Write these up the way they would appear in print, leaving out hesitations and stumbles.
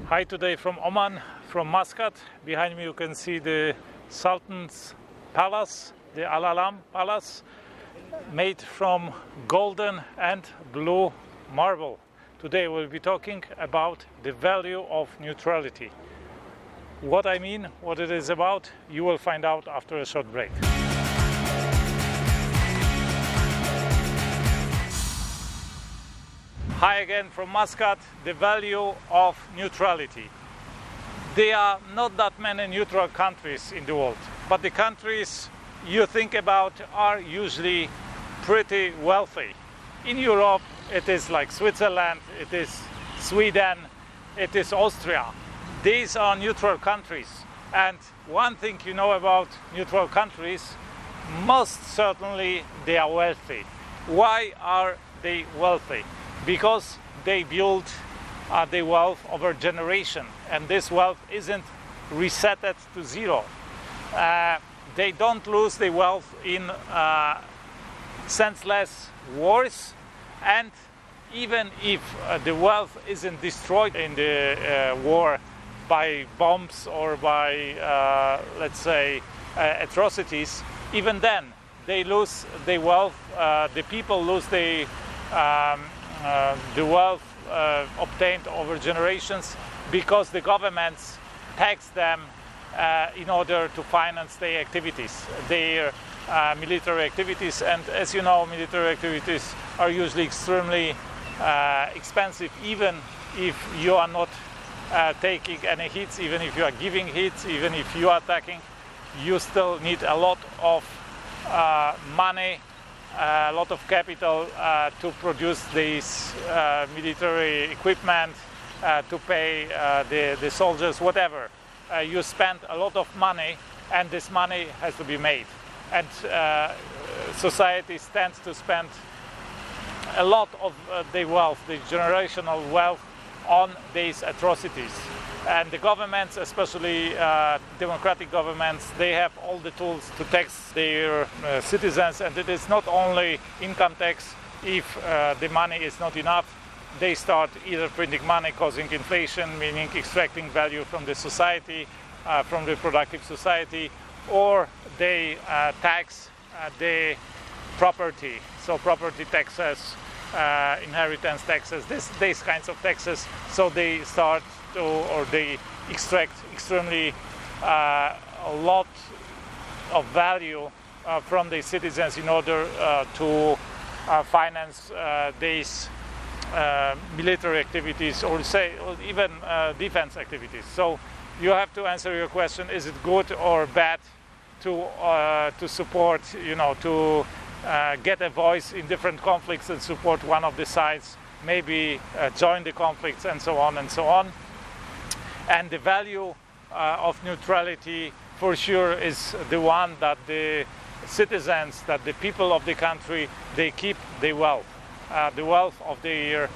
Hi, today from Oman, from Muscat. Behind me you can see the Sultan's Palace, the Al Alam Palace, made from golden and blue marble. Today we'll be talking about the value of neutrality. What I mean, what it is about, you will find out after a short break. Hi again from Muscat. The value of neutrality. There are not that many neutral countries in the world, but the countries you think about are usually pretty wealthy. In Europe it is like Switzerland, it is Sweden, it is Austria. These are neutral countries, and one thing you know about neutral countries, most certainly they are wealthy. Why are they wealthy? Because they build the wealth over generation, and this wealth isn't resetted to zero. They don't lose the wealth in senseless wars, and even if the wealth isn't destroyed in the war by bombs or by, let's say, atrocities, even then they lose the wealth, the people lose the wealth obtained over generations, because the governments tax them in order to finance their activities, their military activities. And as you know, military activities are usually extremely expensive, even if you are not taking any hits, even if you are giving hits, even if you are attacking, you still need a lot of money, a lot of capital to produce this military equipment, to pay the soldiers, whatever. You spend a lot of money, and this money has to be made. And societies tend to spend a lot of the wealth, the generational wealth, on these atrocities. And the governments, especially democratic governments, they have all the tools to tax their citizens. And it is not only income tax. If the money is not enough, they start either printing money, causing inflation, meaning extracting value from the society, from the productive society, or they tax the property. So property taxes, inheritance taxes, these kinds of taxes. So they start to, or they extract extremely a lot of value from the citizens in order to finance these military activities, or even defense activities. So you have to answer your question: is it good or bad to support, to get a voice in different conflicts and support one of the sides, maybe join the conflicts, and so on and so on. And the value of neutrality, for sure, is the one that the citizens, that the people of the country, they keep the wealth of the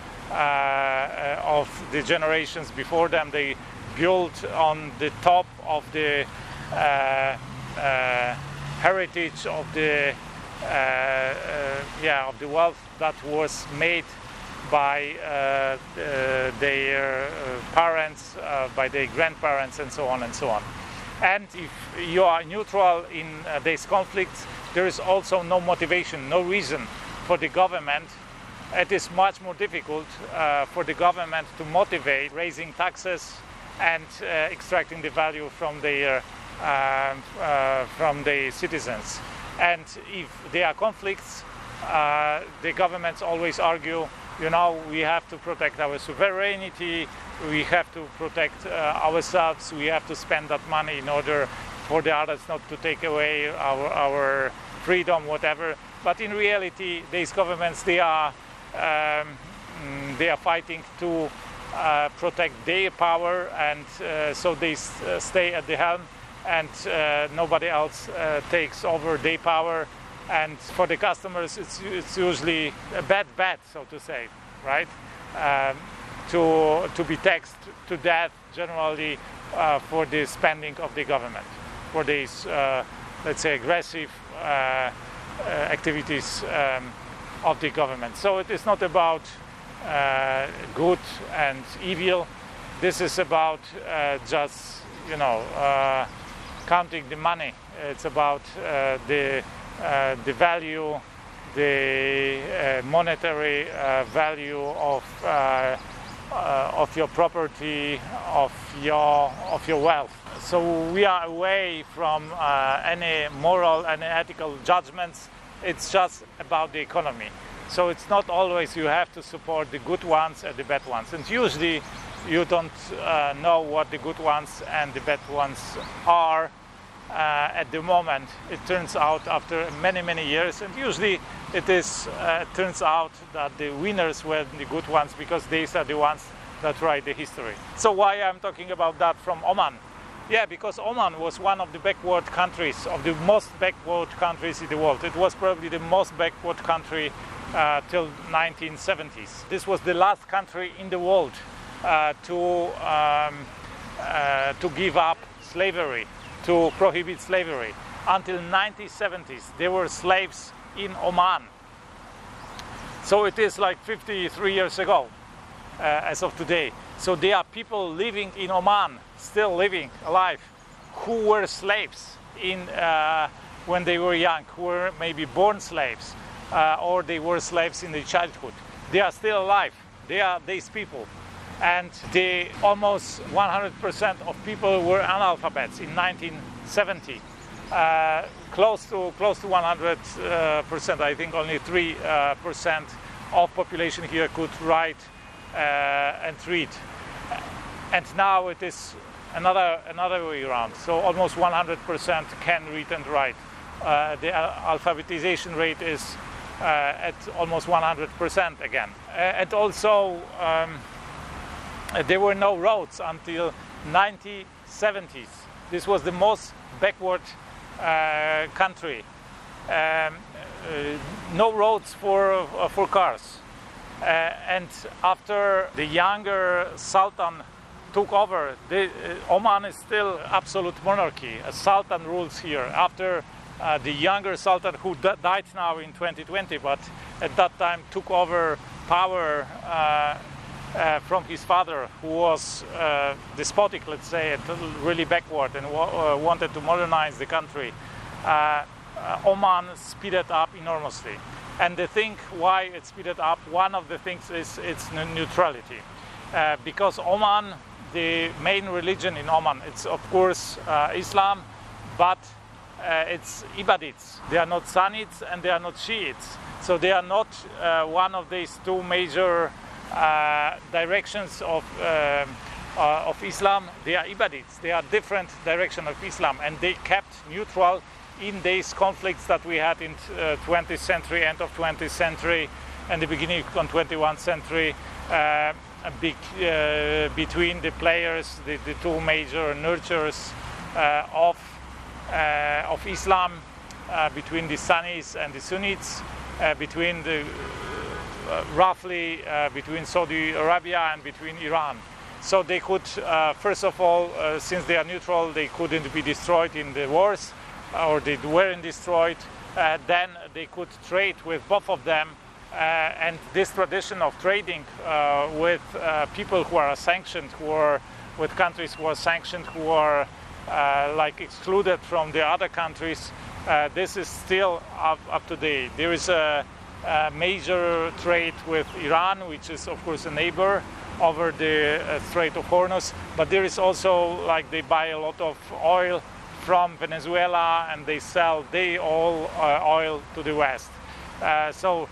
generations before them. They built on the top of the heritage of the wealth that was made by their parents, by their grandparents, and so on and so on. And if you are neutral in these conflicts, there is also no motivation, no reason for the government. It is much more difficult for the government to motivate raising taxes and extracting the value from the citizens. And if there are conflicts, the governments always argue, we have to protect our sovereignty, we have to protect ourselves, we have to spend that money in order for the others not to take away our freedom, whatever. But in reality, these governments, they are fighting to protect their power, and so they stay at the helm, and nobody else takes over their power. And for the customers, it's usually a bad bet, so to say, right? To be taxed to death generally for the spending of the government, for these, let's say, aggressive activities of the government. So it is not about good and evil. this is about just, counting the money. It's about the value, the monetary value of your property, of your wealth. So we are away from any moral and ethical judgments. It's just about the economy. So it's not always you have to support the good ones and the bad ones. And usually you don't know what the good ones and the bad ones are at the moment. It turns out after many, many years. And usually it turns out that the winners were the good ones, because these are the ones that write the history. So why I'm talking about that from Oman? Yeah, because Oman was one of the backward countries, of the most backward countries in the world. It was probably the most backward country till 1970s. This was the last country in the world to give up slavery, to prohibit slavery. Until 1970s, there were slaves in Oman. So it is like 53 years ago, as of today. So there are people living in Oman, still living alive, who were slaves when they were young, who were maybe born slaves, or they were slaves in their childhood. They are still alive. They are these people. And almost 100% of people were analphabets in 1970. Close to 100%. I think only 3% of population here could write and read. And now it is another way around. So almost 100% can read and write. The alphabetization rate is at almost 100% again. And also there were no roads until 1970s. This was the most backward country. No roads for cars. And after the younger Sultan took over, Oman is still absolute monarchy. A Sultan rules here. After the younger Sultan, who died now in 2020, but at that time took over power from his father, who was despotic, let's say, and really backward, and wanted to modernize the country. Oman speeded up enormously. And the thing why it speeded up, one of the things is its neutrality. Because Oman, the main religion in Oman, it's of course Islam, but it's Ibadites. They are not Sunnites and they are not Shiites. So they are not one of these two major directions of Islam. They are Ibadites. They are different direction of Islam, and they kept neutral in these conflicts that we had in 20th century, end of 20th century, and the beginning of 21st century, between the players, the two major nurturers of Islam, between the Sunnis and the Sunnites, between the roughly between Saudi Arabia and between Iran. So they could, first of all, since they are neutral, they couldn't be destroyed in the wars, or they weren't destroyed. Then they could trade with both of them, and this tradition of trading with people who are sanctioned, with countries who are sanctioned, who are like excluded from the other countries, this is still up to date. There is a major trade with Iran, which is of course a neighbor over the Strait of Hormuz, but there is also, like, they buy a lot of oil from Venezuela and they sell oil to the West. So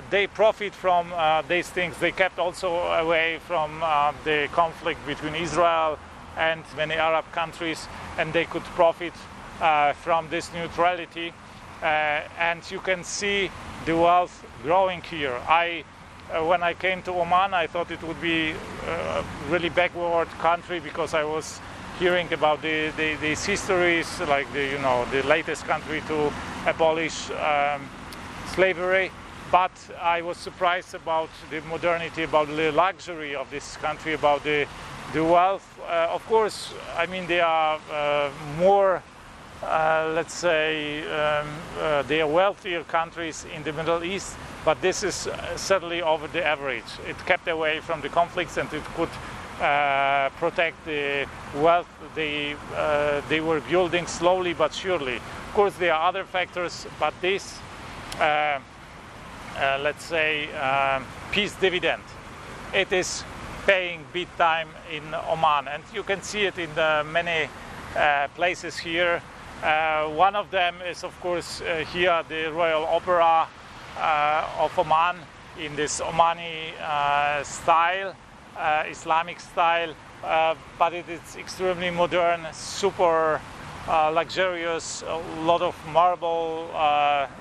they profit from these things. They kept also away from the conflict between Israel and many Arab countries, and they could profit from this neutrality. And you can see the wealth growing here. When I came to Oman, I thought it would be a really backward country, because I was hearing about these histories, like the latest country to abolish slavery. But I was surprised about the modernity, about the luxury of this country, about the wealth. Of course, I mean, they are more, let's say, they are wealthier countries in the Middle East, but this is certainly over the average. It kept away from the conflicts, and it could protect the wealth they were building slowly but surely. Of course, there are other factors, but this, let's say, peace dividend, it is paying big time in Oman, and you can see it in many places here. One of them is, of course, here the Royal Opera of Oman, in this Omani style, Islamic style, but it is extremely modern, super luxurious, a lot of marble,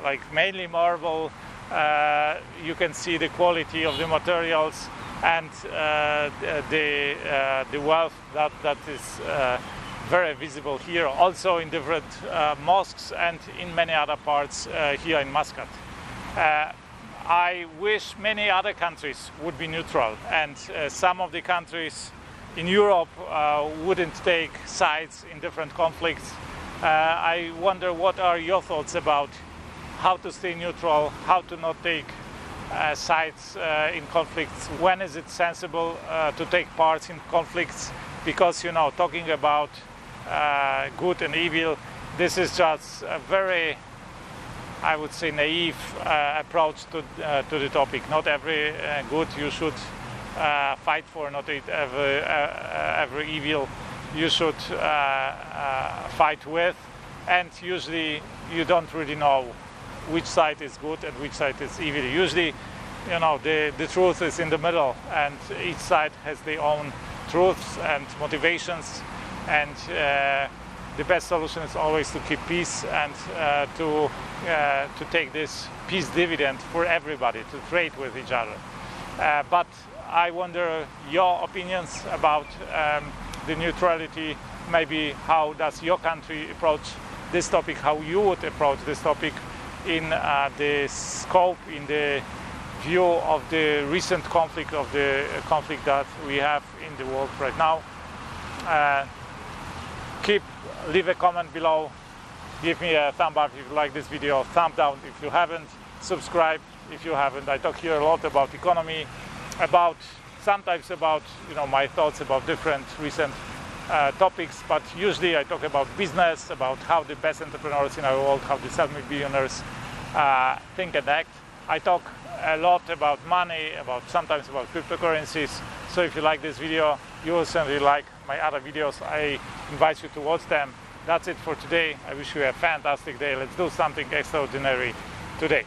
like mainly marble. You can see the quality of the materials and the wealth that is very visible here, also in different mosques and in many other parts here in Muscat. I wish many other countries would be neutral, and some of the countries in Europe wouldn't take sides in different conflicts. I wonder, what are your thoughts about how to stay neutral, how to not take sides in conflicts? When is it sensible to take part in conflicts? Because, you know, talking about good and evil, this is just a very, I would say, naive approach to the topic. Not every good you should fight for, not every evil you should fight with, and usually you don't really know which side is good and which side is evil. Usually, you know, the truth is in the middle, and each side has their own truths and motivations, and the best solution is always to keep peace and to take this peace dividend for everybody, to trade with each other. But I wonder your opinions about the neutrality. Maybe how does your country approach this topic, how you would approach this topic in the scope, in the view of the recent conflict, of the conflict that we have in the world right now. Leave a comment below, give me a thumb up if you like this video, thumb down if you haven't, subscribe if you haven't. I talk here a lot about economy, sometimes about, you know, my thoughts about different recent topics, but usually I talk about business, about how the best entrepreneurs in our world, how the self-made billionaires think and act. I talk a lot about money, sometimes about cryptocurrencies. So if you like this video, you will certainly like my other videos. I invite you to watch them. That's it for today. I wish you a fantastic day. Let's do something extraordinary today.